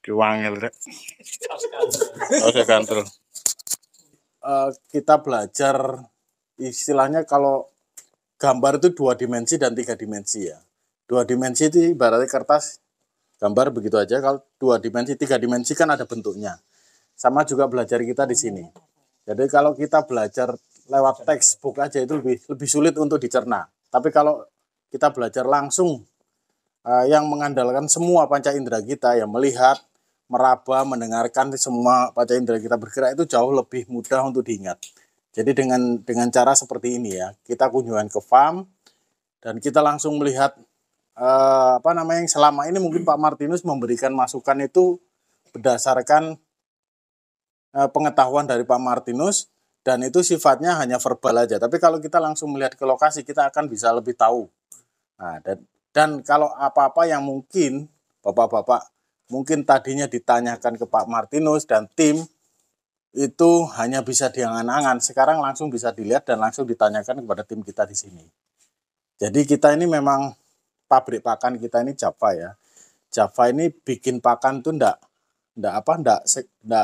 Diwangil rek. Oke kantor. Kita belajar istilahnya kalau gambar itu 2 dimensi dan 3 dimensi ya. 2 dimensi itu ibaratnya kertas gambar begitu aja. Kalau 2 dimensi, 3 dimensi kan ada bentuknya. Sama juga belajar kita di sini. Jadi kalau kita belajar lewat textbook aja itu lebih sulit untuk dicerna. Tapi kalau kita belajar langsung yang mengandalkan semua panca indera kita, yang melihat, meraba, mendengarkan semua panca indera kita bergerak, itu jauh lebih mudah untuk diingat. Jadi dengan cara seperti ini ya, kita kunjungan ke farm dan kita langsung melihat yang selama ini mungkin Pak Martinus memberikan masukan itu berdasarkan pengetahuan dari Pak Martinus dan itu sifatnya hanya verbal aja. Tapi kalau kita langsung melihat ke lokasi, kita akan bisa lebih tahu. Nah, dan kalau apa-apa yang mungkin Bapak-bapak mungkin tadinya ditanyakan ke Pak Martinus dan tim itu hanya bisa diangan-angan, sekarang langsung bisa dilihat dan langsung ditanyakan kepada tim kita di sini. Jadi kita ini memang pabrik pakan kita ini Java ya. Java ini bikin pakan tuh enggak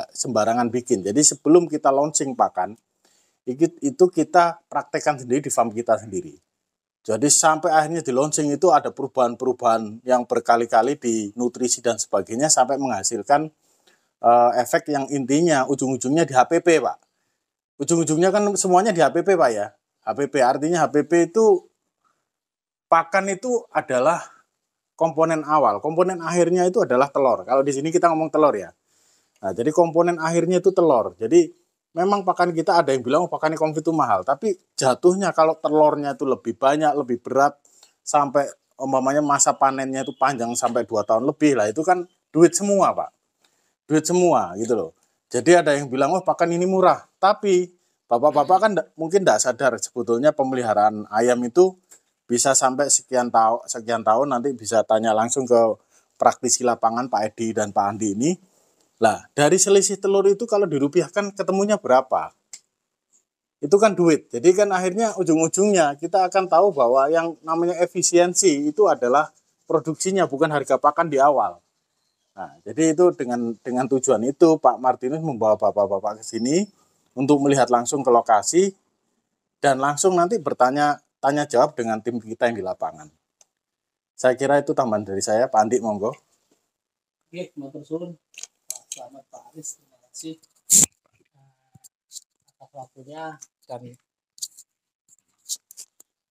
sembarangan bikin. Jadi sebelum kita launching pakan, itu kita praktekkan sendiri di farm kita sendiri. Jadi sampai akhirnya di launching itu ada perubahan-perubahan yang berkali-kali di nutrisi dan sebagainya sampai menghasilkan efek yang intinya ujung-ujungnya di HPP Pak. Ujung-ujungnya kan semuanya di HPP Pak ya. HPP artinya HPP itu pakan itu adalah komponen awal. Komponen akhirnya itu adalah telur. Kalau di sini kita ngomong telur ya. Nah jadi komponen akhirnya itu telur. Jadi memang pakan kita ada yang bilang pakan konfit itu mahal. Tapi jatuhnya kalau telurnya itu lebih banyak, lebih berat. Sampai umpamanya masa panennya itu panjang sampai 2 tahun lebih lah. Itu kan duit semua Pak. Duit semua gitu loh. Jadi ada yang bilang, oh pakan ini murah. Tapi bapak-bapak kan mungkin tidak sadar sebetulnya pemeliharaan ayam itu bisa sampai sekian tahun nanti bisa tanya langsung ke praktisi lapangan Pak Edi dan Pak Andi ini. Lah dari selisih telur itu kalau dirupiahkan ketemunya berapa? Itu kan duit. Jadi kan akhirnya ujung-ujungnya kita akan tahu bahwa yang namanya efisiensi itu adalah produksinya bukan harga pakan di awal. Nah, jadi itu dengan tujuan itu Pak Martinus membawa bapak-bapak ke sini untuk melihat langsung ke lokasi dan langsung nanti tanya jawab dengan tim kita yang di lapangan. Saya kira itu tambahan dari saya, Pak Andi monggo. Oke, matur suwun. Selamat Pak Aris, terima kasih atas waktunya dan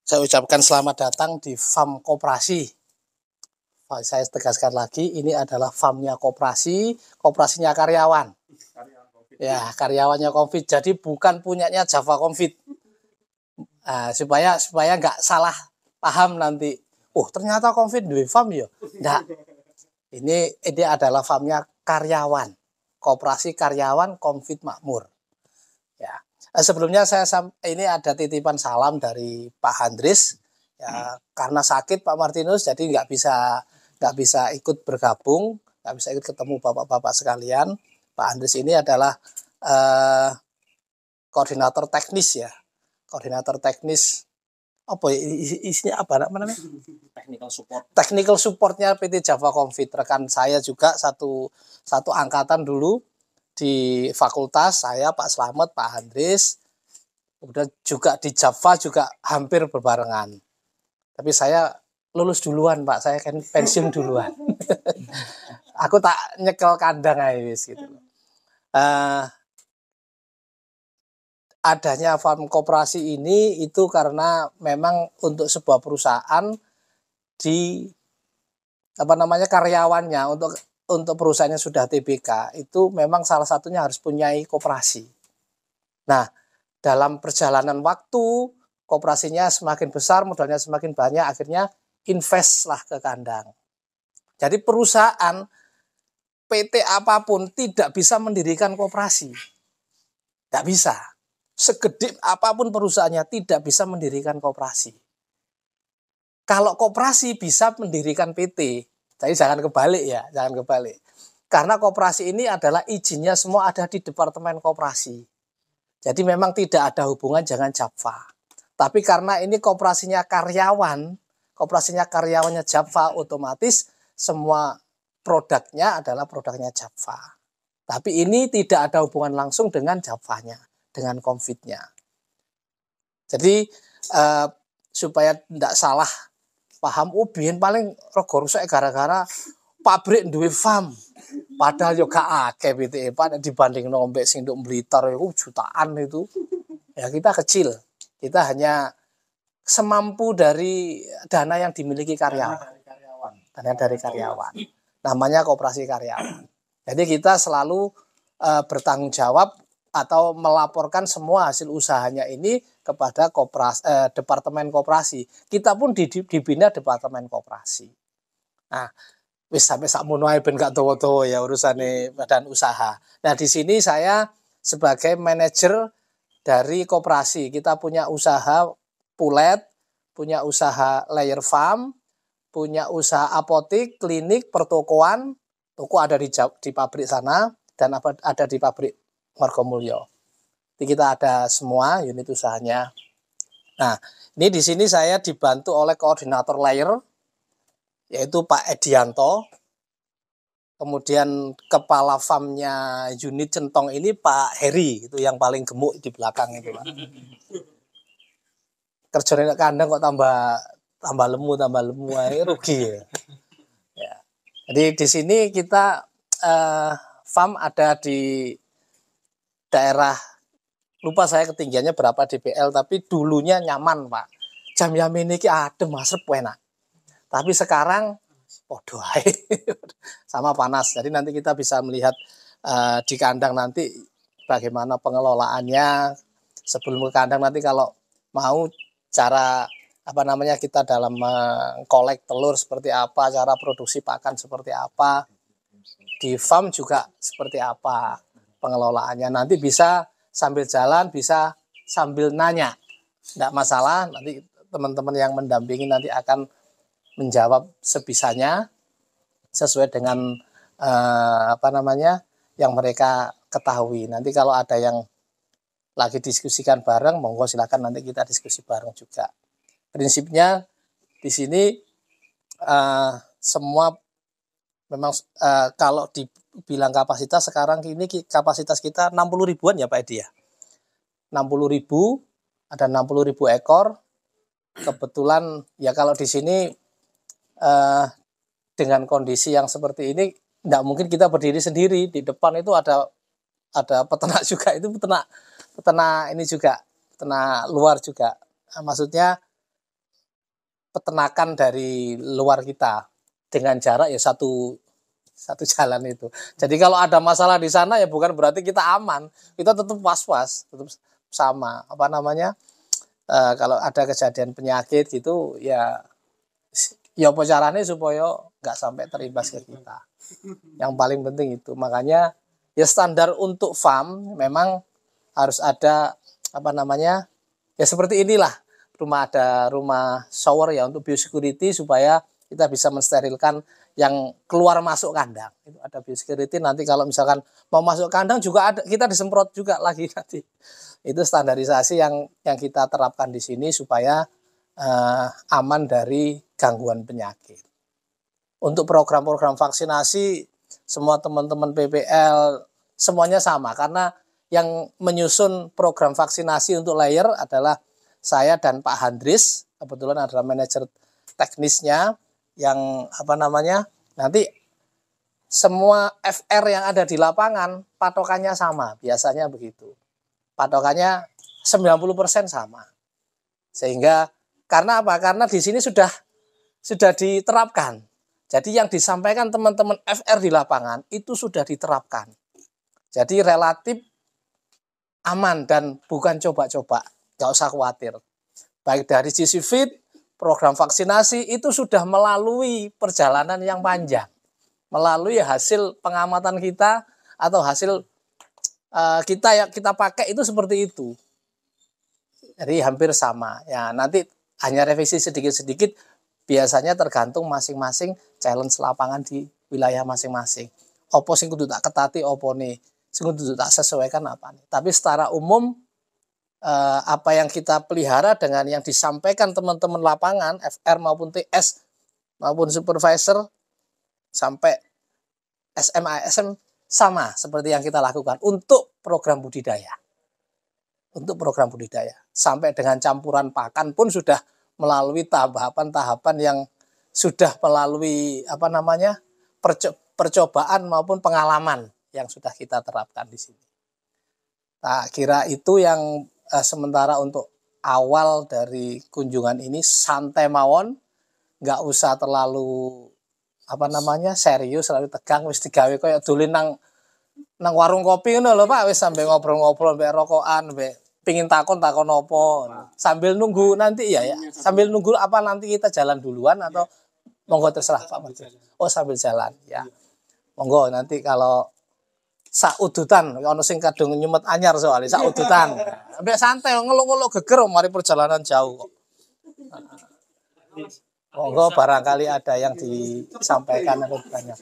saya ucapkan selamat datang di farm koperasi. Saya tegaskan lagi, ini adalah farmnya koperasi, koperasinya karyawan. Ya, karyawannya Konfit. Jadi bukan punyanya Java Konfit. Nah, supaya nggak salah paham nanti. Oh, ternyata Konfit di farm ya. Enggak. Ini adalah farmnya karyawan. Koperasi karyawan Konfit Makmur. Ya. Sebelumnya ini ada titipan salam dari Pak Handris. Ya, karena sakit Pak Martinus jadi nggak bisa ikut bergabung, nggak bisa ikut ketemu bapak-bapak sekalian. Pak Andres ini adalah koordinator teknis ya, koordinator teknis apa isinya apa namanya? Technical supportnya PT Java Konfit. Rekan saya juga satu angkatan dulu di fakultas, saya Pak Slamet, Pak Andres, kemudian juga di Java juga hampir berbarengan. Tapi saya lulus duluan Pak, saya kan pensiun duluan. Aku tak nyekel kandang aja gitu. Adanya farm koperasi ini itu karena memang untuk sebuah perusahaan karyawannya untuk perusahaannya sudah TBK itu memang salah satunya harus punya koperasi. Nah, dalam perjalanan waktu koperasinya semakin besar, modalnya semakin banyak, akhirnya invest lah ke kandang. Jadi perusahaan PT apapun tidak bisa mendirikan koperasi. Tidak bisa. Segede apapun perusahaannya tidak bisa mendirikan koperasi. Kalau koperasi bisa mendirikan PT. Jadi jangan kebalik ya, jangan kebalik. Karena koperasi ini adalah izinnya semua ada di Departemen Koperasi. Jadi memang tidak ada hubungan dengan Java. Tapi karena ini koperasinya karyawannya Java, otomatis semua produknya adalah produknya Java. Tapi ini tidak ada hubungan langsung dengan Javanya, dengan COVID-nya. Jadi supaya tidak salah paham, biyen paling rego rusak gara-gara pabrik duwe farm. Padahal yo gak akeh BTE Pak dibanding nombek sing nduk Blitar itu jutaan itu. Ya kita kecil. Kita hanya semampu dari dana yang dimiliki karyawan. Dana dari karyawan. Namanya koperasi karyawan. Jadi kita selalu bertanggung jawab atau melaporkan semua hasil usahanya ini kepada departemen koperasi. Kita pun dibina departemen koperasi. Nah, wis sampai sakmono ae ben gak dawa-dawa ya urusane badan usaha. Nah, di sini saya sebagai manajer dari koperasi. Kita punya usaha pulet, punya usaha layer farm, punya usaha apotik, klinik, pertokoan. Toko ada di pabrik sana dan ada di pabrik Margomulyo. Jadi kita ada semua unit usahanya. Nah, ini di sini saya dibantu oleh koordinator layer, yaitu Pak Edianto. Kemudian kepala farmnya unit Centong ini Pak Heri, itu yang paling gemuk di belakang itu, Pak. Kerjanya kandang kok tambah lemu, rugi ya. Ya. Jadi di sini kita farm ada di daerah, lupa saya ketinggiannya berapa dBl, tapi dulunya nyaman Pak. Jam ini adem, asrep, enak. Tapi sekarang podo ae. Sama panas. Jadi nanti kita bisa melihat di kandang nanti bagaimana pengelolaannya. Sebelum ke kandang nanti kalau mau cara kita dalam mengkolek telur seperti apa, cara produksi pakan seperti apa, di farm juga seperti apa pengelolaannya. Nanti bisa sambil jalan, bisa sambil nanya. Tidak masalah, nanti teman-teman yang mendampingi nanti akan menjawab sebisanya sesuai dengan yang mereka ketahui. Nanti kalau ada yang lagi diskusikan bareng, monggo silakan nanti kita diskusi bareng juga. Prinsipnya di sini semua memang kalau dibilang kapasitas sekarang ini kapasitas kita 60 ribuan ya Pak Edi ya. 60 ribu, ada 60 ribu ekor. Kebetulan ya kalau di sini dengan kondisi yang seperti ini tidak mungkin kita berdiri sendiri. Di depan itu ada peternak juga, itu peternak ini juga, peternak luar juga. Maksudnya peternakan dari luar kita dengan jarak ya satu jalan itu. Jadi kalau ada masalah di sana ya bukan berarti kita aman, kita tetap was-was, tetap sama kalau ada kejadian penyakit gitu ya apa caranya supaya nggak sampai terimbas ke kita. Yang paling penting itu. Makanya ya standar untuk farm memang harus ada ya seperti inilah. Ada rumah shower ya untuk biosecurity supaya kita bisa mensterilkan yang keluar masuk kandang. Itu ada biosecurity, nanti kalau misalkan mau masuk kandang juga ada, kita disemprot juga lagi nanti. Itu standarisasi yang kita terapkan di sini supaya aman dari gangguan penyakit. Untuk program-program vaksinasi semua teman-teman PPL semuanya sama, karena yang menyusun program vaksinasi untuk layer adalah saya dan Pak Handris, kebetulan adalah manajer teknisnya yang nanti semua FR yang ada di lapangan patokannya sama, biasanya begitu. Patokannya 90% sama. Sehingga karena apa? Karena di sini sudah diterapkan. Jadi yang disampaikan teman-teman FR di lapangan itu sudah diterapkan. Jadi relatif aman dan bukan coba-coba. Nggak usah khawatir. Baik dari sisi fit, program vaksinasi itu sudah melalui perjalanan yang panjang. Melalui hasil pengamatan kita atau hasil kita yang kita pakai itu seperti itu. Jadi hampir sama. Ya, nanti hanya revisi sedikit-sedikit, biasanya tergantung masing-masing challenge lapangan di wilayah masing-masing. Opo sing kudu tak ketati, opo nih sing kudu tak sesuaikan apa nih. Tapi secara umum apa yang kita pelihara dengan yang disampaikan teman-teman lapangan, FR maupun TS maupun supervisor sampai SMASM sama seperti yang kita lakukan untuk program budidaya. Untuk program budidaya. Sampai dengan campuran pakan pun sudah melalui tahapan-tahapan yang sudah melalui percobaan maupun pengalaman yang sudah kita terapkan di sini. Nah, kira itu yang sementara untuk awal dari kunjungan ini, santai mawon, nggak usah terlalu serius, terlalu tegang, wis digawe koyo dolen nang warung kopi ngono lho Pak, wis sambil ngobrol-ngobrol mbek rokokan, mbek pingin takon apa, sambil nunggu nanti ya, sambil nunggu apa nanti kita jalan duluan atau monggo terserah Pak Menteri. Oh, sambil jalan ya. Monggo nanti kalau saudutan ono sing kadung nyumet anyar soalnya saudutan. Mbek santai ngeluk-ngeluk geger mari perjalanan jauh kok. Monggo barangkali ada yang disampaikan atau ditanya.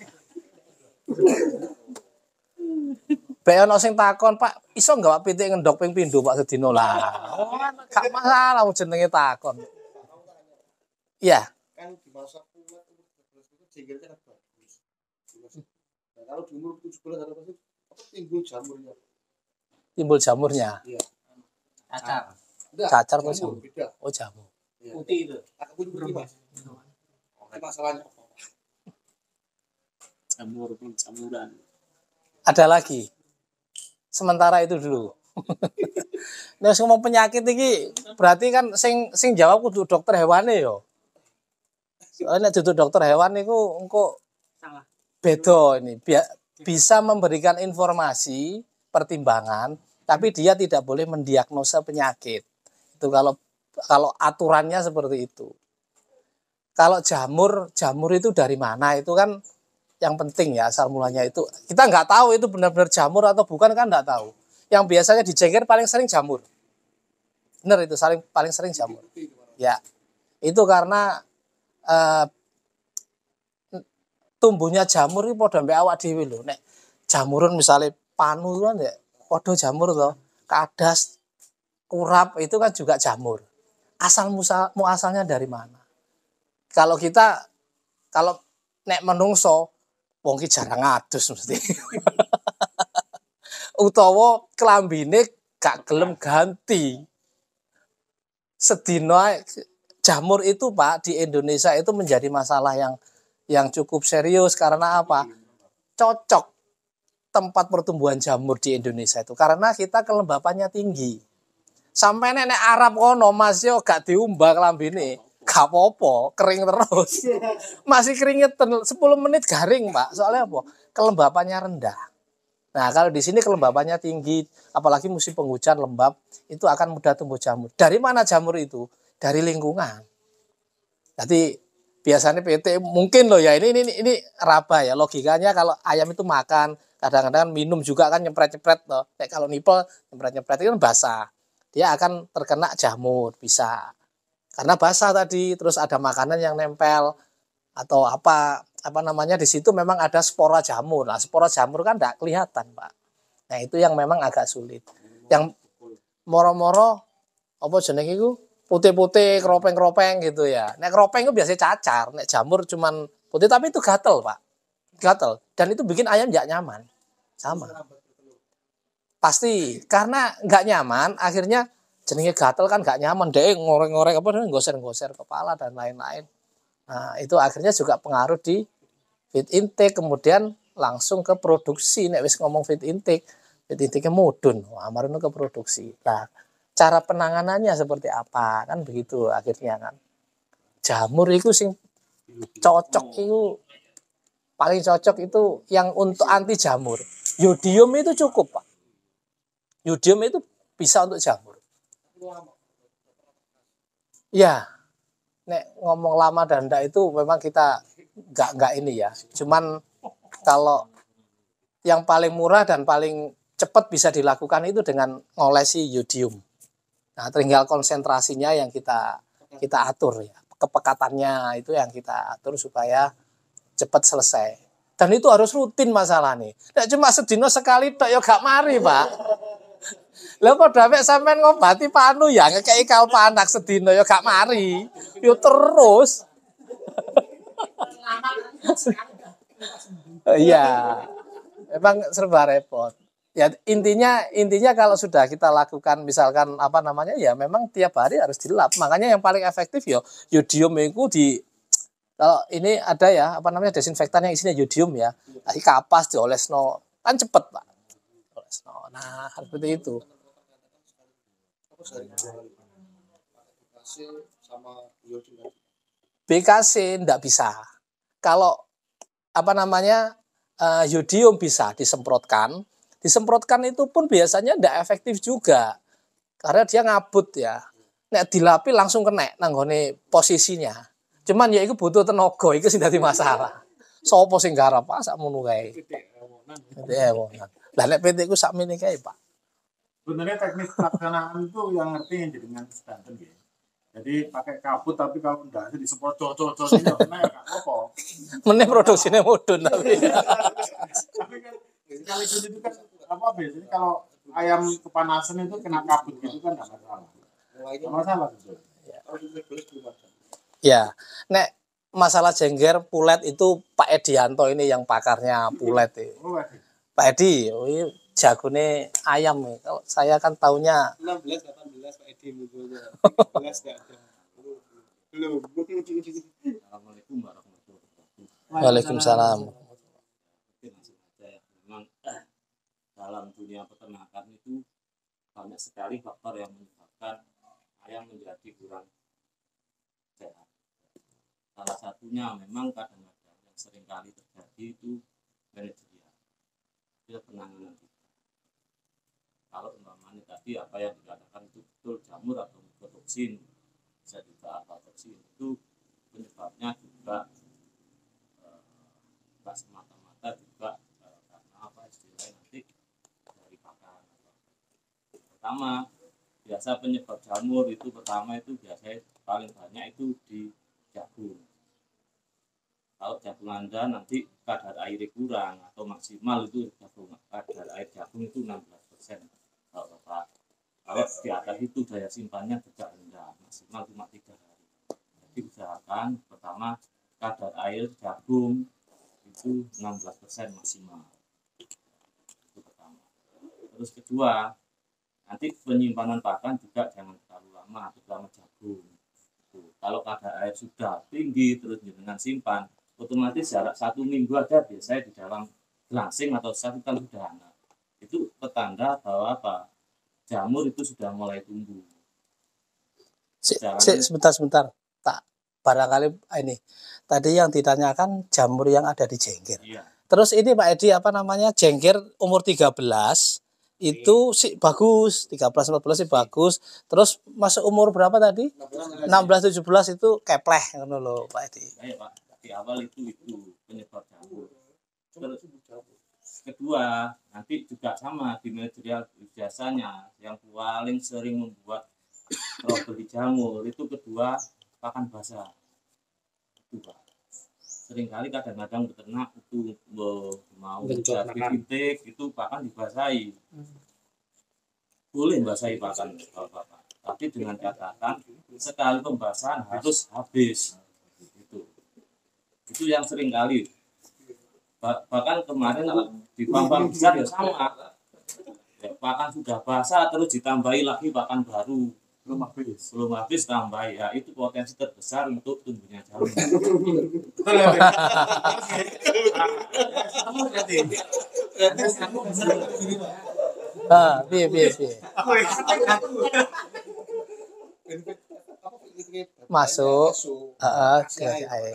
Mbek ono sing takon, Pak, iso enggak Pak pitik ngendok ping pindho Pak sedina lah. Oh, gak masalah jenenge takon. Iya. Kan dimasak kuat untuk jenggernya kan bagus. Nah, kalau di umur 7 bulan ada pasti timbul jamurnya. Timbul jamurnya. Iya. Cacar. Cacar kok jamur. Beda. Oh, jamur. Ya. Putih itu. Aku pun putih Mas. Masalahnya apa? Jamur pun jamuran. Ada lagi. Sementara itu dulu. Nah, ngomong penyakit ini berarti kan sing jawab kudu dokter hewane yo. Soalnya duduk dokter hewan niku engko Salah. beda ini. Bisa memberikan informasi, pertimbangan, tapi dia tidak boleh mendiagnosa penyakit. Itu kalau aturannya seperti itu. Kalau jamur itu dari mana itu kan yang penting ya, asal mulanya itu. Kita nggak tahu itu benar-benar jamur atau bukan, kan nggak tahu. Yang biasanya dijengger paling sering jamur. Benar itu, paling sering jamur. Ya, itu karena tumbuhnya jamur itu pada mbek awak dhewe lho. Nek jamurun misalnya panu kan ya pada jamur to. Kadas, kurap itu kan juga jamur. Asalnya dari mana? Kalau nek menungso wong ki jarang adus mesti. Utawa klambine gak gelem ganti. Sedina jamur itu Pak di Indonesia itu menjadi masalah yang cukup serius karena apa? Cocok tempat pertumbuhan jamur di Indonesia itu karena kita kelembapannya tinggi. Sampai nenek Arab kono Mas yo gak diumbah klambine. Gak apa-apa, kering terus. Masih keringetan 10 menit garing, Pak. Soalnya apa? Kelembapannya rendah. Nah, kalau di sini kelembapannya tinggi, apalagi musim penghujan lembab, itu akan mudah tumbuh jamur. Dari mana jamur itu? Dari lingkungan. Jadi biasanya PT mungkin loh ya, ini raba ya. Logikanya kalau ayam itu makan, kadang-kadang minum juga kan nyempret-nyempret loh. Kayak kalau nipel nyempret-nyempret itu kan basah. Dia akan terkena jamur, bisa. Karena basah tadi, terus ada makanan yang nempel atau apa namanya di situ memang ada spora jamur. Nah, spora jamur kan tidak kelihatan, Pak. Nah, itu yang memang agak sulit. Yang moro-moro apa jenenge iku? Putih-putih, keropeng-keropeng gitu ya. Nek keropeng itu biasanya cacar, nek jamur cuman putih tapi itu gatel, Pak. Gatel. Dan itu bikin ayam nggak nyaman. Sama. Pasti karena nggak nyaman akhirnya jenenge gatel kan gak nyaman deh, ngorek-ngorek goser-goser kepala dan lain-lain. Nah, itu akhirnya juga pengaruh di feed intake, kemudian langsung ke produksi. Nek wis ngomong feed intake mudun, amarno ke produksi. Nah, cara penanganannya seperti apa? Kan begitu akhirnya kan. Jamur itu sing cocok itu paling cocok itu yang untuk anti jamur. Yodium itu cukup, Pak. Yodium itu bisa untuk jamur. Ya, nek ngomong lama dan enggak itu memang kita enggak ini ya. Cuman kalau yang paling murah dan paling cepat bisa dilakukan itu dengan ngolesi yodium. Nah, tinggal konsentrasinya yang kita atur ya. Kepekatannya itu yang kita atur supaya cepat selesai. Dan itu harus rutin masalah nih. Nek cuma sedino sekali tok ya gak mari, Pak. Lah padha mek sampean ngobati panu ya ngekeki kalpanak sedina ya gak mari. Yo terus. Iya, memang serba repot. Ya intinya kalau sudah kita lakukan misalkan apa namanya ya memang tiap hari harus dilap. Makanya yang paling efektif ya yodium itu kalau ini ada ya apa namanya desinfektan yang isinya yodium ya. Di kapas diolesno kan cepet Pak. Olesno. Nah, seperti itu. Apa sehari kasih sama yodium BKC enggak bisa. Kalau apa namanya yodium bisa disemprotkan itu pun biasanya enggak efektif juga karena dia ngabut ya. Nek dilapi langsung kena nanggone posisinya. Cuman ya itu butuh tenaga, itu sing dadi masalah. Sopo sing garap Pak sakmono kae. Lah nek PT ku sakmene kae Pak. Sebenarnya teknik pelaksanaan itu yang ngerti yang dengan standar ya. Jadi pakai kabut tapi kalau enggak itu disemprot cocok ini enggak kena ya enggak apa-apa. Meneh produksinya mudun tapi. Tapi kan sekali gitu kan apa biasanya kalau ayam kepanasan itu kena kabut gitu kan enggak masalah. Enggak masalah gitu. Ya, nek masalah jengger pulet itu Pak Edianto ini yang pakarnya pulet. Oh, waduh. Pak Edi, oh ini jagone ayam nih. Kalau saya kan taunya 16 18 Pak Edi munculnya 11 enggak ada belum. Assalamualaikum warahmatullahi wabarakatuh. Waalaikumsalam. Mungkin langsung aja ya. Memang dalam dunia peternakan itu banyak sekali faktor yang menyebabkan ayam menjadi kurang sehat. Salah satunya memang kadang-kadang yang sering kali terjadi itu manajerial. Itu penanganan kita. Kalau umpamanya tadi apa yang dikatakan itu betul jamur atau mikotoksin, bisa juga aflatoksin, itu penyebabnya juga tidak semata-mata juga karena apa istilahnya nanti dari pakan. Pertama, biasa penyebab jamur itu pertama itu biasanya paling banyak itu di jagung. Kalau jagung Anda nanti kadar airnya kurang atau maksimal itu jagung, kadar air jagung itu 16%. Kalau Bapak, kalau di atas itu daya simpannya juga rendah, maksimal cuma 3 hari. Jadi usahakan pertama kadar air jagung itu 16% maksimal. Itu pertama. Terus kedua, nanti penyimpanan pakan juga jangan terlalu lama, terutama jagung. Kalau kadar air sudah tinggi terus dengan simpan, otomatis jarak 1 minggu aja biasanya di dalam gelangsing atau satu kan sudah hangat. Itu petanda bahwa apa? Jamur itu sudah mulai tumbuh. Sebentar. Tak barangkali ini tadi yang ditanyakan jamur yang ada di jengger. Iya. Terus ini Pak Edi apa namanya jengger umur 13 itu sih bagus, 13-14 sih bagus. Terus masuk umur berapa tadi? 16-17 itu kepleh ngono lho Pak Edi. Ya Pak, di awal itu penyebab jamur. Terus kedua, nanti juga sama di manajerial biasanya yang paling sering membuat trouble di jamur itu kedua pakan basah. Itu Pak. Seringkali kadang-kadang peternak itu mau intik itu pakan dibasahi. Boleh basahi pakan Bapak, tapi dengan catatan sekali pembasahan harus habis. Itu yang seringkali. Bahkan kemarin di papan besar ya sama. Ya, pakan sudah basah terus ditambahi lagi pakan baru. Belum habis tambahi. Ya itu potensi terbesar untuk tumbuhnya jamur. Piye. Masuk. Kasih air.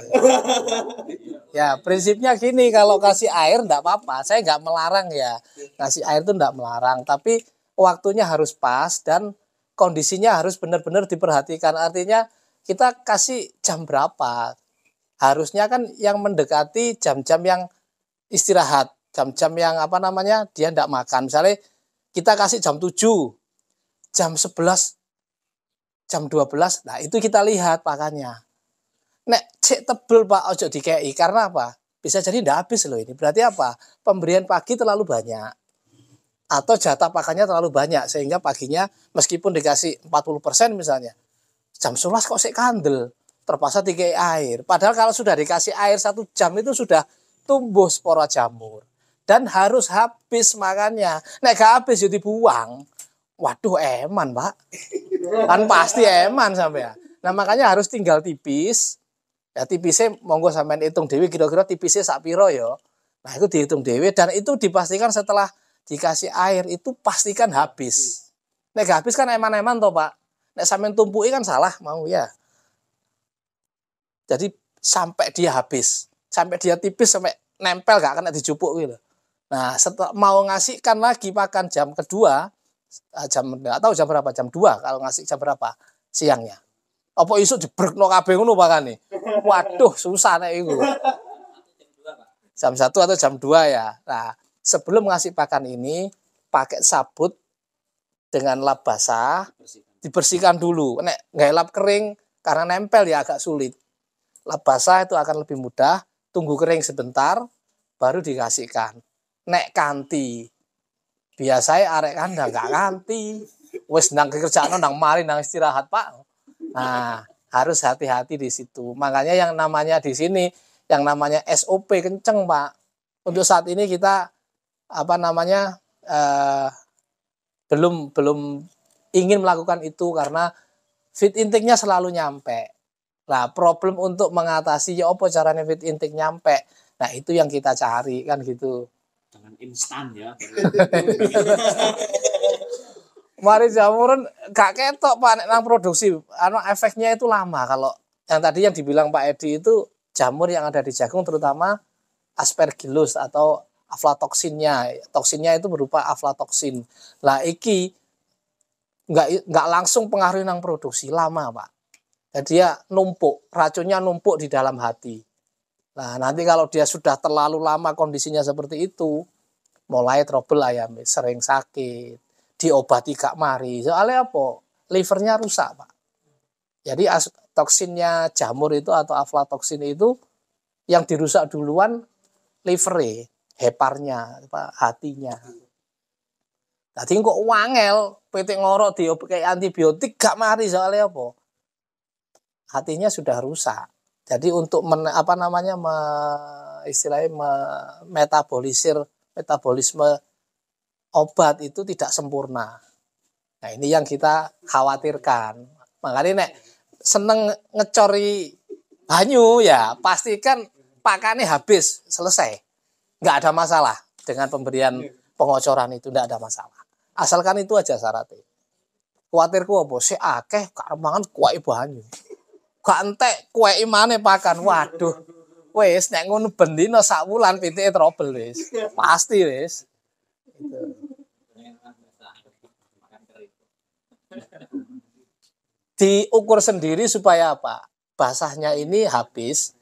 Ya, prinsipnya gini, kalau kasih air enggak apa-apa. Saya enggak melarang ya. Kasih air itu enggak melarang, tapi waktunya harus pas dan kondisinya harus benar-benar diperhatikan. Artinya kita kasih jam berapa? Harusnya kan yang mendekati jam-jam yang istirahat, jam-jam yang apa namanya? Dia enggak makan. Misalnya kita kasih jam 7, jam 11, jam 12, nah itu kita lihat pakannya. Nek cek tebel Pak, ojo dikei. Karena apa? Bisa jadi ndak habis loh ini. Berarti apa? Pemberian pagi terlalu banyak. Atau jatah pakannya terlalu banyak. Sehingga paginya meskipun dikasih 40% misalnya. Jam 11 kok sik kandel. Terpaksa dikei air. Padahal kalau sudah dikasih air 1 jam itu sudah tumbuh spora jamur dan harus habis makannya. Nek gak habis yo dibuang. Waduh eman, Pak. Kan pasti eman sampai ya. Nah, makanya harus tinggal tipis. Ya tipisnya monggo sampean hitung dewi kira-kira tipisnya sak piro ya. Nah, itu dihitung dewi dan itu dipastikan setelah dikasih air itu pastikan habis. Nek gak habis kan eman-eman toh, Pak. Nek sampean tumpuki kan salah mau ya. Jadi sampai dia habis, sampai dia tipis, sampai nempel gak kena dijupuk gitu. Nah, setelah mau ngasihkan lagi pakan jam kedua, jam enggak tahu jam berapa, jam 2 kalau ngasih jam berapa siangnya. Apa isuk dibrekno kabeh ngono pakane. Waduh, susah nek iku. Jam 1 atau jam 2 ya. Nah, sebelum ngasih pakan ini pakai sabut dengan lap basah, dibersihkan dulu. Nek nggak lap kering karena nempel ya agak sulit. Lap basah itu akan lebih mudah, tunggu kering sebentar, baru dikasihkan. Nek kanti, biasanya arek kandang gak kanti, wes nang kerjaan nang mari nang istirahat Pak. Nah, harus hati-hati di situ. Makanya yang namanya di sini, yang namanya SOP kenceng Pak. Untuk saat ini kita belum ingin melakukan itu karena feed intake-nya selalu nyampe. Nah, problem untuk mengatasi ya apa caranya feed intake nyampe. Nah, itu yang kita cari kan gitu. Jangan instan ya. Mari jamuran gak ketok Pak nek nang produksi. Efeknya itu lama kalau yang tadi yang dibilang Pak Edi itu jamur yang ada di jagung terutama aspergillus atau aflatoksinnya. Toksinnya itu berupa aflatoksin. Lah iki nggak langsung pengaruh nang produksi lama Pak. Jadi dia numpuk, racunnya numpuk di dalam hati. Nah, nanti kalau dia sudah terlalu lama kondisinya seperti itu, mulai trouble ayam, sering sakit, diobati gak mari. Soalnya apa? Livernya rusak, Pak. Jadi toksinnya jamur itu atau aflatoksin itu yang dirusak duluan livernya, heparnya, hatinya. Tadi kok wangel, PT ngorok kayak antibiotik gak mari soalnya apa? Hatinya sudah rusak. Jadi untuk metabolisme obat itu tidak sempurna. Nah, ini yang kita khawatirkan. Makanya nek seneng ngecori banyu ya pastikan pakannya habis, selesai. Nggak ada masalah dengan pemberian pengocoran itu, nggak ada masalah. Asalkan itu aja syaratnya. Khawatirku apa? Si akeh karep mangan kuwek banyu. Gak entek kuwek maneh pakan. Waduh. Wis nek ngono bendina sak wulan pitike trouble wis. Pasti wis. Gitu. Diukur sendiri supaya apa? Basahnya ini habis.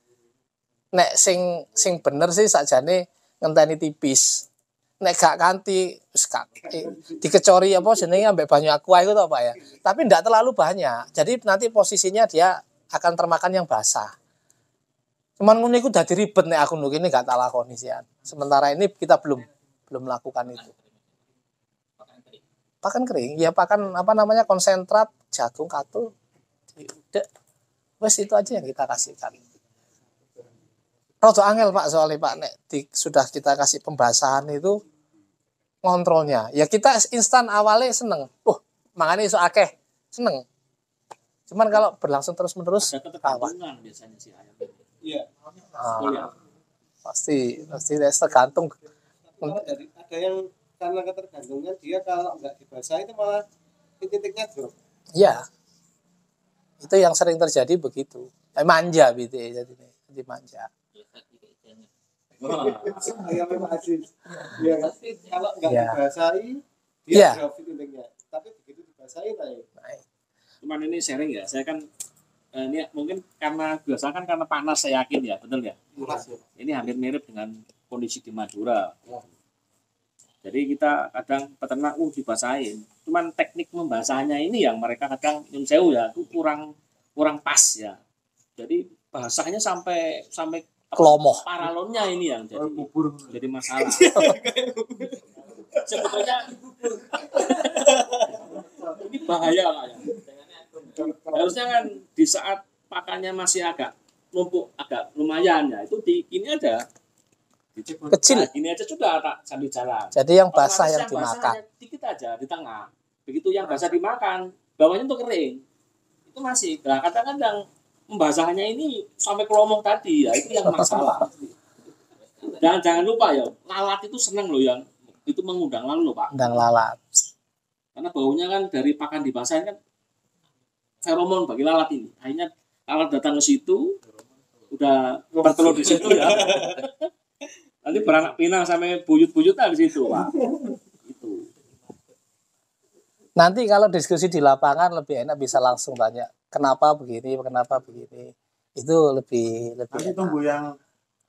Nek sing bener sih sakjane ngenteni tipis. Nek gak kanti dikecori apa jenenge ambek banyu aqua itu apa ya. Tapi ndak terlalu banyak. Jadi nanti posisinya dia akan termakan yang basah. Cuman ngono iku dadi ribet nek aku ini gak tak lakoni sian. Sementara ini kita belum melakukan itu. Pakan kering, ya pakan konsentrat jagung katul. Udah. Wes itu aja yang kita kasihkan. Rodo angel Pak soalnya Pak nek sudah kita kasih pembasahan itu ngontrolnya. Ya kita instan awalnya seneng. Makanya iso akeh seneng. Cuman kalau berlangsung terus-menerus ada ketergantungan biasanya si ayam. Iya. Pasti tergantung. Ada yang karena ketergantungan dia kalau nggak dibasahi itu malah titiknya drop. Iya. Itu yang sering terjadi begitu. Manja gitu ya jadi manja. Ayam memang asis. Ya, kalau nggak dibasahi dia drop titiknya. Tapi begitu dibasahi naik. Cuman ini sharing ya, saya kan ini mungkin karena panas saya yakin ya, betul ya? Ini hampir mirip dengan kondisi di Madura. Jadi kita kadang peternak dibasahin. Cuman teknik membasahnya ini yang mereka kadang nyun sewu ya, itu kurang pas ya. Jadi basahnya sampai kelomoh. Paralonnya ini yang jadi masalah. Sebetulnya ini bahaya lah ya. Harusnya kan di saat pakannya masih agak numpuk, agak lumayan ya, itu ini ada Kecil. Nah, gini aja sudah tak sambil jalan. Jadi yang basah Otomatis yang dimakan. hanya dikit aja di tengah. Begitu yang basah dimakan, bawahnya tuh kering. Itu masih. Nah, kadang-kadang pembasahannya ini sampai kelomong tadi, ya itu yang masalah. Dan jangan lupa ya, lalat itu senang loh yang itu mengundang lalat loh Pak. Undang lalat. Karena baunya kan dari pakan dibasahin kan feromon bagi lalat ini. Akhirnya lalat datang ke situ, udah bertelur di situ ya. Nanti beranak pinang sampai buyut-buyutan di situ Pak. Itu. Nanti kalau diskusi di lapangan lebih enak bisa langsung tanya kenapa begini. Itu lebih Nanti enak. tunggu yang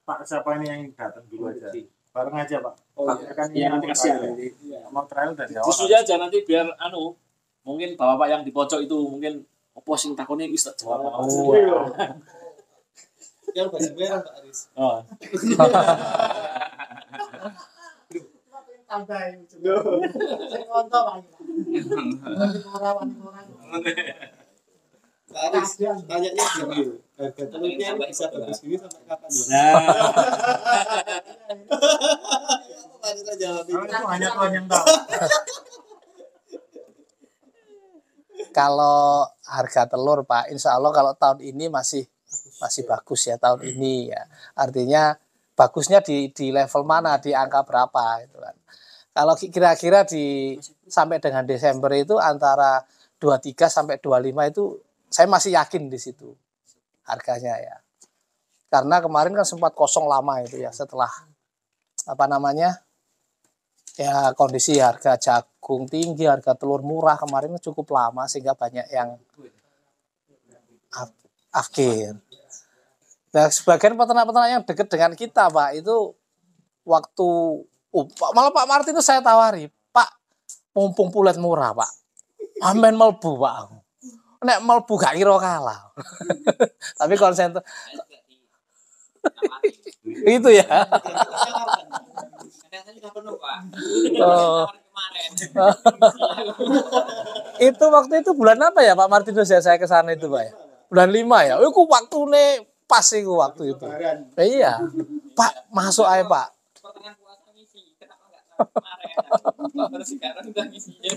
Pak siapa ini yang datang dulu aja. Bareng aja Pak. Oh, Pak kan ini iya, yang nanti mau kasihan. trial. Mau trial dari awal. Justru aja nanti biar mungkin bapak yang di pojok itu mungkin posing takonnya bisa jawab. Yang baju merah Pak Aris. Oh. Pak Aris, tanyanya gini, harga telurnya ini bisa bagus gini sampai kapan ya? Nah, Pak Aris aja jawab Kalau itu hanya Tuhan yang tahu. Kalau harga telur Pak, insya Allah kalau tahun ini masih bagus ya tahun ini ya. Artinya bagusnya di level mana, di angka berapa itu kan. Kalau kira-kira sampai dengan Desember itu antara 23 sampai 25 itu saya masih yakin di situ harganya ya. Karena kemarin kan sempat kosong lama itu ya setelah ya kondisi harga jagung tinggi, harga telur murah kemarin cukup lama sehingga banyak yang afkir. Nah, sebagian peternak-peternak yang dekat dengan kita Pak itu waktu malah Pak Martinus saya tawari, Pak mumpung pulet murah Pak, amen melbu Pak. Nek melbu gak kira kalah. Tapi konsen itu ya. Oh. Itu waktu itu bulan apa ya Pak Martinus ya saya ke sana itu Pak ya? Bulan 5 ya. Iku waktune pas iku waktu itu. Iya. Pak, masuk aja Pak. Pertengahan puasa ngisi, kenapa enggak kemarin? Sekarang udah ngisinya.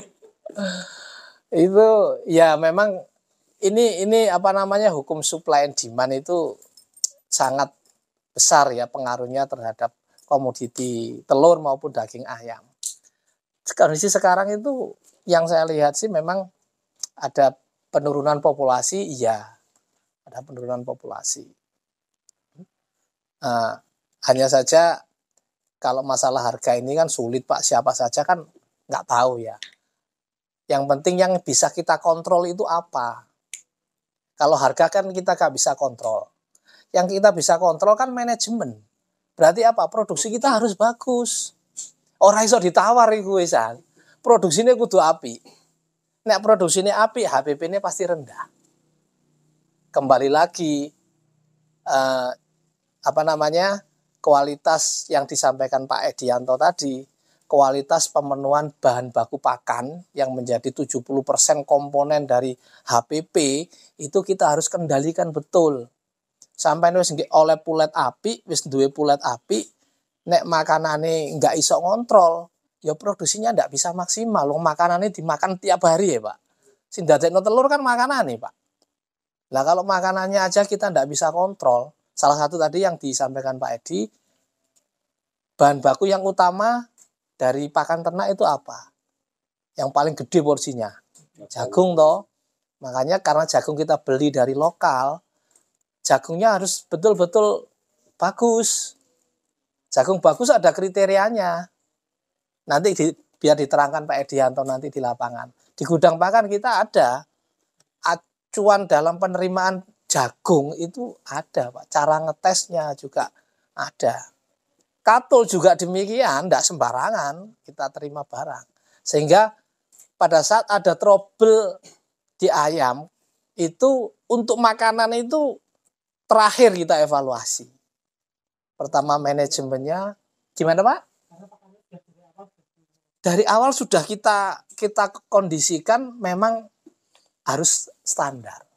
Itu ya memang ini hukum supply and demand itu sangat besar ya pengaruhnya terhadap komoditi telur maupun daging ayam. Kondisi sekarang itu yang saya lihat sih memang ada penurunan populasi, iya. Ada penurunan populasi. Hanya saja kalau masalah harga ini kan sulit Pak, siapa saja kan nggak tahu ya. Yang penting yang bisa kita kontrol itu apa? Kalau harga kan kita nggak bisa kontrol. Yang kita bisa kontrol kan manajemen. Berarti apa? Produksi kita harus bagus. Orang iso ditawar iku wisan. Produksinya kudu api. Nek produksinya api, HPP-nya pasti rendah. Kembali lagi kualitas yang disampaikan Pak Edianto tadi, kualitas pemenuhan bahan baku pakan yang menjadi 70% komponen dari HPP itu kita harus kendalikan betul. Sampai wis oleh pulet api, wis duwe pulet api, nek makanane nggak iso ngontrol, ya produksinya nggak bisa maksimal. Loh makanane dimakan tiap hari ya Pak. Sing dadekno telur kan makanane Pak. Nah kalau makanannya aja kita nggak bisa kontrol, salah satu tadi yang disampaikan Pak Edi, bahan baku yang utama dari pakan ternak itu apa? Yang paling gede porsinya jagung toh. Makanya karena jagung kita beli dari lokal, jagungnya harus betul-betul bagus. Jagung bagus ada kriterianya. Nanti biar diterangkan Pak Edianto nanti di lapangan. Di gudang pakan kita ada acuan dalam penerimaan jagung itu ada Pak. Cara ngetesnya juga ada. Katul juga demikian, tidak sembarangan kita terima barang. Sehingga pada saat ada trouble di ayam, itu untuk makanan itu terakhir kita evaluasi. Pertama manajemennya, gimana Pak? Dari awal sudah kita kondisikan memang harus standar.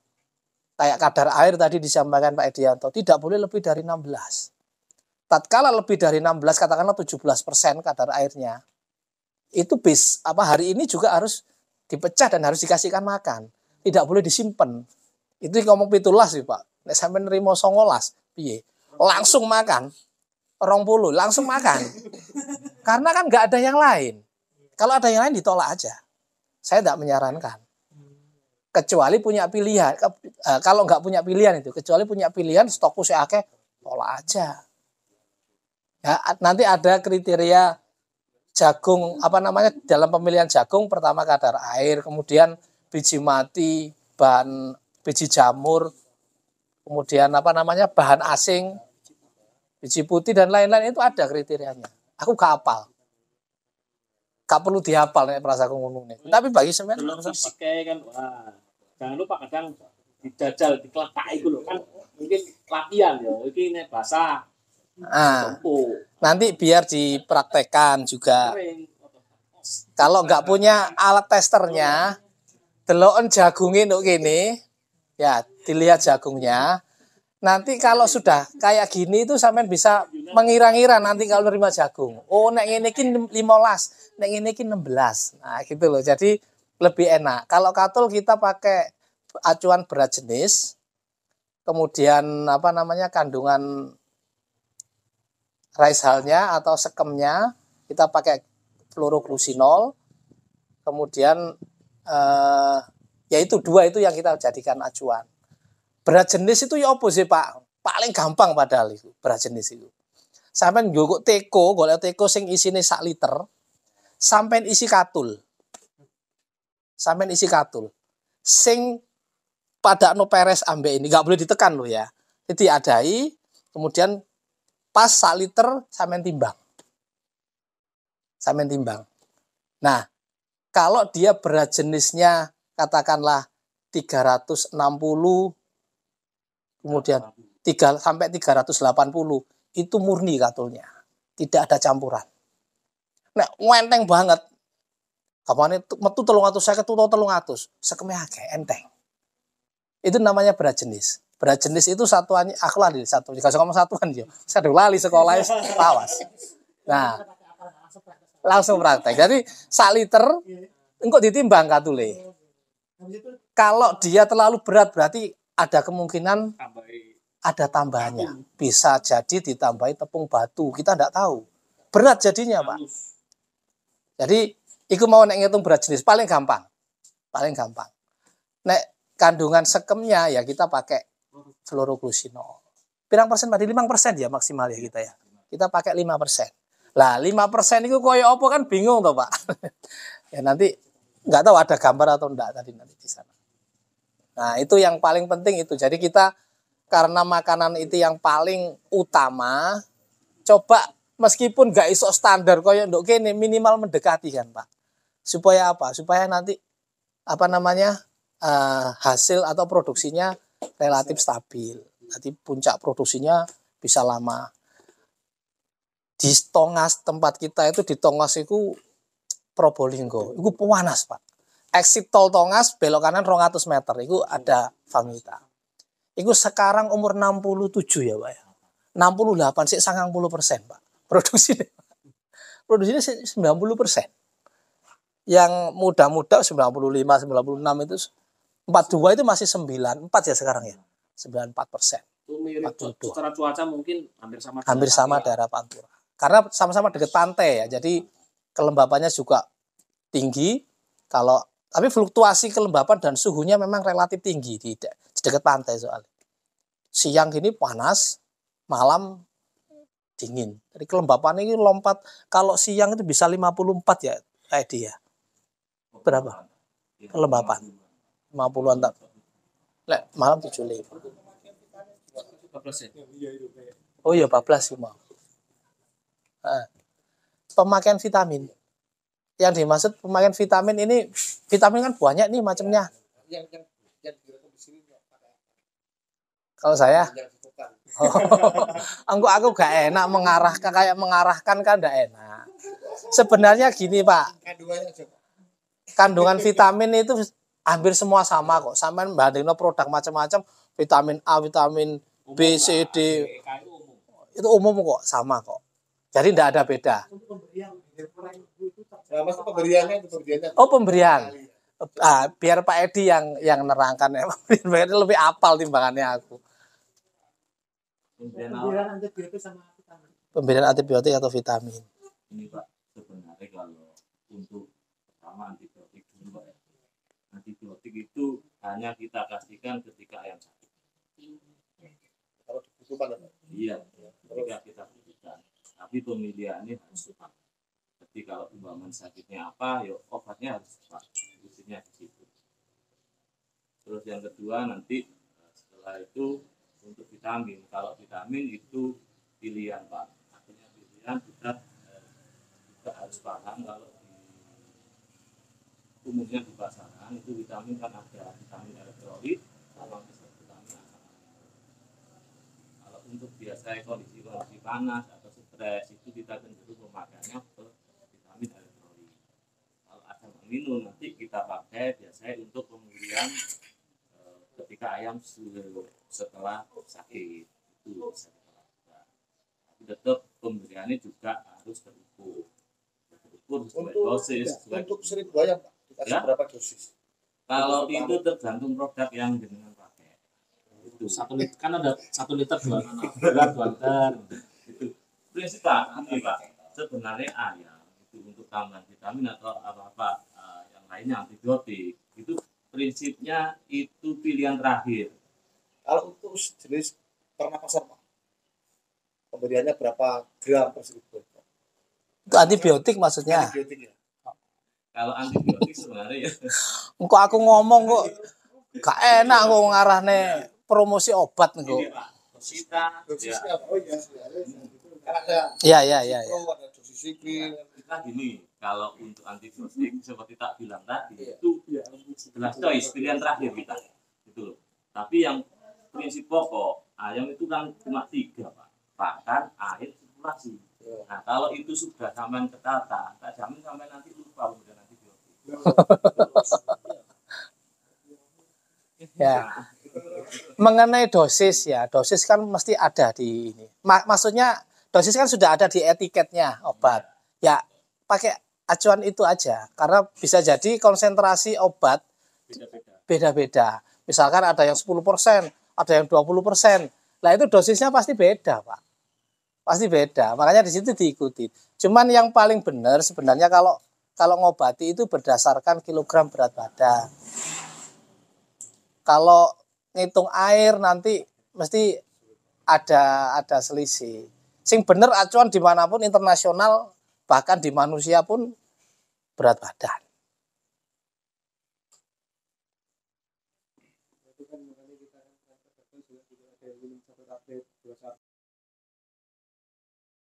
Kayak kadar air tadi disampaikan Pak Edianto, tidak boleh lebih dari 16. tatkala lebih dari 16 katakanlah 17% kadar airnya, itu hari ini juga harus dipecah dan harus dikasihkan makan. Tidak boleh disimpan. Itu ngomong 17 sih Pak. Nek sampai nerima 19 piye? Langsung makan. 20 langsung makan. Karena kan nggak ada yang lain. Kalau ada yang lain ditolak aja. Saya tidak menyarankan. Kecuali punya pilihan. Kalau nggak punya pilihan itu, kecuali punya pilihan stokku seakeh, tolak aja. Ya, nanti ada kriteria jagung dalam pemilihan jagung, pertama kadar air, kemudian biji mati, biji jamur, kemudian bahan asing, biji putih dan lain-lain, itu ada kriterianya. Aku gak hafal. Gak perlu dihafal nek prasaku ngomong nih. Tapi bagi semen pakai kan, wah, jangan lupa kadang dijajal dikeletak itu loh kan, mungkin latihan ya, ini basah. Nanti biar dipraktekkan juga. Kalau nggak punya alat testernya, deloken jagungnya untuk gini, ya dilihat jagungnya. Nanti kalau sudah kayak gini itu sampean bisa mengira-ngira nanti kalau nerima jagung. Oh, nek ngene iki 15, nek ngene iki 16. Nah, gitu loh. Jadi lebih enak. Kalau katul kita pakai acuan berat jenis, kemudian kandungan rice hull-nya atau sekemnya kita pakai fluoroglucinol, kemudian yaitu 2 itu yang kita jadikan acuan. Berat jenis itu ya apa sih Pak? Paling gampang padahal itu berat jenis itu. Sampai golek teko sing isine 1 liter, sampai isi katul. Sing pada no peres ambek ini nggak boleh ditekan loh ya. Jadi adai, kemudian pas 1 liter sampean timbang. Nah, kalau dia berat jenisnya katakanlah 360, kemudian 3 sampai 380, itu murni katulnya. Tidak ada campuran. Nah, enteng banget. Kamane metu 350 utawa 300, sekeme akeh enteng. Itu namanya berat jenis. Berat jenis itu satuannya, aku lali satu, jika ngomong satuan ya, saya udah lali sekolah lawas. Nah, langsung praktek. Jadi 1 liter, engkau ditimbang katule. Kalau dia terlalu berat berarti ada kemungkinan ada tambahannya. Bisa jadi ditambahi tepung batu, kita tidak tahu. Berat jadinya Pak. Jadi, itu mau ngitung berat jenis paling gampang. Nek kandungan sekemnya ya kita pakai fluoroglucinol. Pirang persen tadi 5% ya maksimal ya kita ya. Kita pakai 5%. Lah 5% itu koyo apa kan bingung toh Pak. Ya nanti nggak tahu ada gambar atau enggak tadi nanti di sana. Nah, itu yang paling penting itu. Jadi kita karena makanan itu yang paling utama, coba meskipun nggak iso standar koyo nduk kene minimal mendekati kan Pak. Supaya apa? Supaya nanti hasil atau produksinya relatif stabil. Nanti puncak produksinya bisa lama. Di Tongas tempat kita itu di Tongas itu Probolinggo. Itu panas Pak. Exit tol Tongas belok kanan 200 meter. Itu ada Famita. Itu sekarang umur 67 ya Pak ya. 68 sih 90% Pak. Produksinya 90%. Yang muda-muda 95, 96 itu 42 itu masih 94 ya sekarang ya. 94%. Itu mirip secara cuaca mungkin hampir sama daerah Pantura. Karena sama-sama dekat pantai ya. Jadi kelembapannya juga tinggi. Tapi fluktuasi kelembapan dan suhunya memang relatif tinggi di dekat pantai soalnya. Siang gini panas, malam dingin. Jadi kelembapan ini lompat. Kalau siang itu bisa 54 ya kayak dia. Berapa? Kelembapan 50-an tak. Lek malam 75. 14 ya? Oh iya 14 sih mau. Nah, pemakaian vitamin. Yang dimaksud pemakaian vitamin ini, vitamin kan banyak nih macamnya. Kalau saya, aku gak enak mengarahkan kan gak enak. Sebenarnya gini Pak, kandungan vitamin itu hampir semua sama kok. Sampai bandingno produk macam-macam, vitamin A, vitamin B, C, D. Itu umum kok, sama kok. Jadi tidak ada beda. Nah, mas pemberiannya Oh, pemberian. Biar Pak Edi yang nerangkan ya. Pak Edi lebih apal timbangannya aku. Pemberian antibiotik atau vitamin. Ini Pak, sebenarnya kalau untuk pertama antibiotik dulu Pak ya. Antibiotik itu hanya kita kasihkan ketika ayam sakit. Kalau dibutuhkan apa? Iya, ketika kita butuhkan. Tapi pemilihannya harus tepat. Jadi kalau umpamanya sakitnya apa, ya obatnya harus tepat. Fungsinya di situ. Terus yang kedua nanti setelah itu untuk vitamin. Kalau vitamin itu pilihan Pak. Artinya pilihan kita harus paham kalau umumnya di pasaran itu vitamin kan ada vitamin elektrolit sama vitamin asam. Kalau untuk biasa kondisi panas atau stres itu kita cenderung memakainya ke vitamin elektrolit. Kalau asam amino nanti kita pakai biasanya untuk pemulihan ketika ayam setelah sakit itu bisa kita lakukan. Tapi tetap pemberiannya juga harus terukur sesuai dosis. Untuk 1.000 ayam Pak, dikasih Ya? berapa dosis? Kalau itu tergantung produk yang dengan pakai. Itu 1 liter kan ada 1 liter 2 liter. itu prinsip Pak. Ini Pak, sebenarnya ayam itu untuk tambahan vitamin atau apa-apa yang lainnya antibiotik itu prinsipnya itu pilihan terakhir. Kalau untuk jenis pernapasan Pak, pemberiannya berapa gram per 1.000? Itu antibiotik maksudnya. Antibiotik ya. Kalau antibiotik sebenarnya ya Engko aku ngomong kok gak enak kok ngarahne promosi obat engko. ini Pak, kita Dosisnya ya, apa? Oh iya, kan ada Ya. ada dosis sikil. kita gini, kalau untuk antibiotik seperti tak bilang tadi itu jelas choice pilihan terakhir kita gitu loh. Tapi yang prinsip pokok ayam itu kan cuma 3 Pak, pakan, air, sirkulasi. Nah kalau itu sudah sampai ketata, tak jamin sampai nanti lupa kemudian antibiotik. Ya. Mengenai dosis ya, dosis kan mesti ada di ini. Maksudnya dosis kan sudah ada di etiketnya obat. Ya, pakai acuan itu aja. Karena bisa jadi konsentrasi obat beda-beda. Misalkan ada yang 10%, ada yang 20%. Lah itu dosisnya pasti beda, Pak. Pasti beda. Makanya di situ diikuti. Cuman yang paling benar sebenarnya kalau ngobati itu berdasarkan kilogram berat badan. Kalau ngitung air nanti mesti ada selisih. Sing bener acuan dimanapun internasional bahkan di manusia pun berat badan.